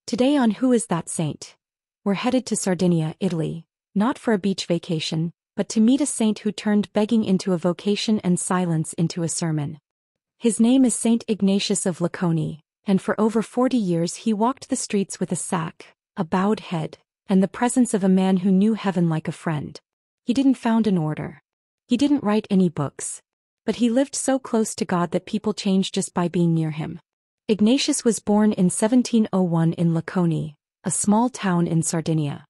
Today on Who is That Saint? We're headed to Sardinia, Italy, not for a beach vacation, but to meet a saint who turned begging into a vocation and silence into a sermon. His name is Saint Ignatius of Laconi, and for over 40 years he walked the streets with a sack, a bowed head, and the presence of a man who knew heaven like a friend. He didn't found an order. He didn't write any books. But he lived so close to God that people changed just by being near him. Ignatius was born in 1701 in Laconi, a small town in Sardinia.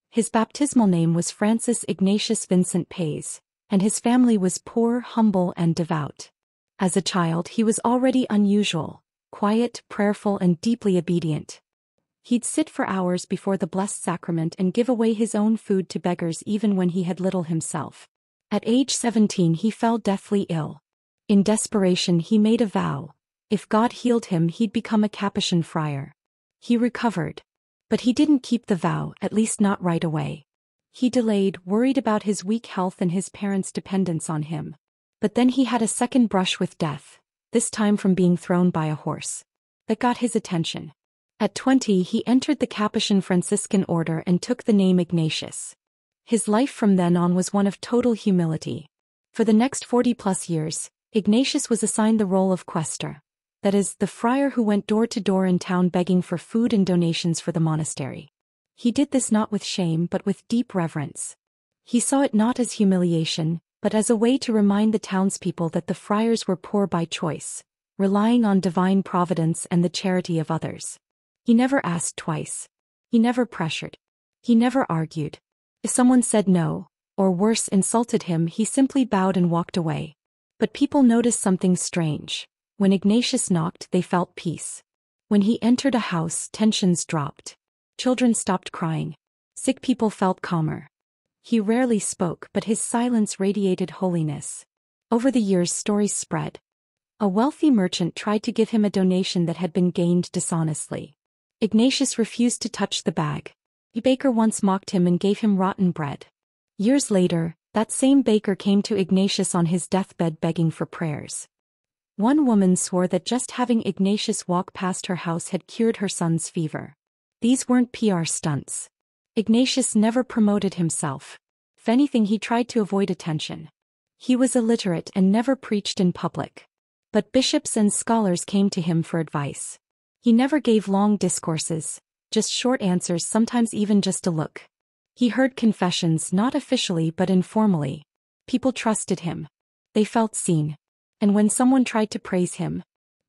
His baptismal name was Francis Ignatius Vincent Pace, and his family was poor, humble, and devout. As a child he was already unusual, quiet, prayerful, and deeply obedient. He'd sit for hours before the Blessed Sacrament and give away his own food to beggars even when he had little himself. At age 17 he fell deathly ill. In desperation he made a vow. If God healed him he'd become a Capuchin friar. He recovered. But he didn't keep the vow, at least not right away. He delayed, worried about his weak health and his parents' dependence on him. But then he had a second brush with death, this time from being thrown by a horse. That got his attention. At 20 he entered the Capuchin Franciscan order and took the name Ignatius. His life from then on was one of total humility. For the next 40+ years, Ignatius was assigned the role of quaestor. That is, the friar who went door to door in town begging for food and donations for the monastery. He did this not with shame but with deep reverence. He saw it not as humiliation, but as a way to remind the townspeople that the friars were poor by choice, relying on divine providence and the charity of others. He never asked twice. He never pressured. He never argued. If someone said no, or worse insulted him, he simply bowed and walked away. But people noticed something strange. When Ignatius knocked, they felt peace. When he entered a house, tensions dropped. Children stopped crying. Sick people felt calmer. He rarely spoke, but his silence radiated holiness. Over the years, stories spread. A wealthy merchant tried to give him a donation that had been gained dishonestly. Ignatius refused to touch the bag. A baker once mocked him and gave him rotten bread. Years later, that same baker came to Ignatius on his deathbed begging for prayers. One woman swore that just having Ignatius walk past her house had cured her son's fever. These weren't PR stunts. Ignatius never promoted himself. If anything, he tried to avoid attention. He was illiterate and never preached in public. But bishops and scholars came to him for advice. He never gave long discourses, just short answers, sometimes even just a look. He heard confessions not officially but informally. People trusted him. They felt seen. And when someone tried to praise him,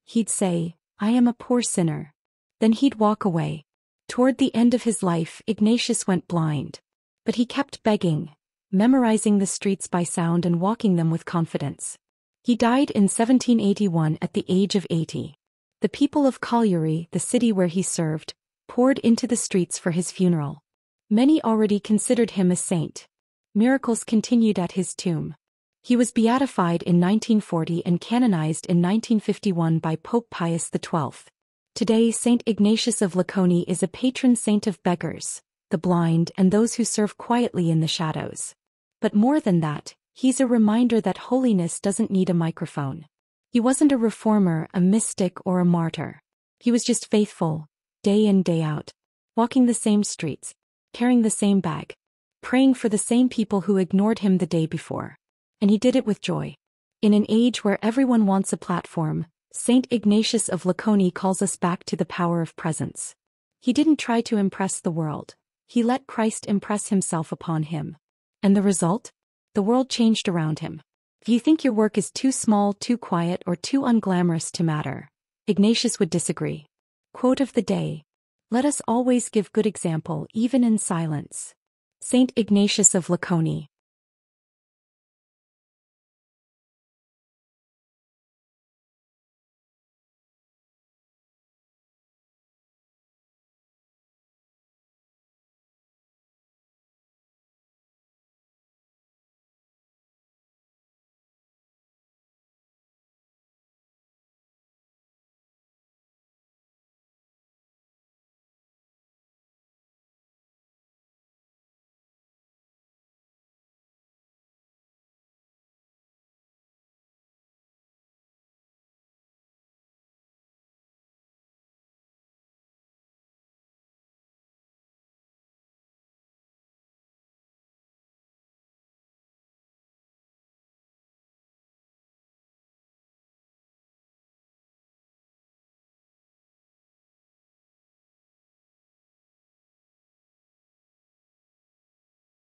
he'd say, "I am a poor sinner." Then he'd walk away. Toward the end of his life, Ignatius went blind. But he kept begging, memorizing the streets by sound and walking them with confidence. He died in 1781 at the age of 80. The people of Cagliari, the city where he served, poured into the streets for his funeral. Many already considered him a saint. Miracles continued at his tomb. He was beatified in 1940 and canonized in 1951 by Pope Pius XII. Today, Saint Ignatius of Laconi is a patron saint of beggars, the blind, and those who serve quietly in the shadows. But more than that, he's a reminder that holiness doesn't need a microphone. He wasn't a reformer, a mystic, or a martyr. He was just faithful, day in, day out, walking the same streets, carrying the same bag, praying for the same people who ignored him the day before. And he did it with joy. In an age where everyone wants a platform, Saint Ignatius of Laconi calls us back to the power of presence. He didn't try to impress the world. He let Christ impress himself upon him. And the result? The world changed around him. If you think your work is too small, too quiet, or too unglamorous to matter, Ignatius would disagree. Quote of the day: "Let us always give good example, even in silence." Saint Ignatius of Laconi.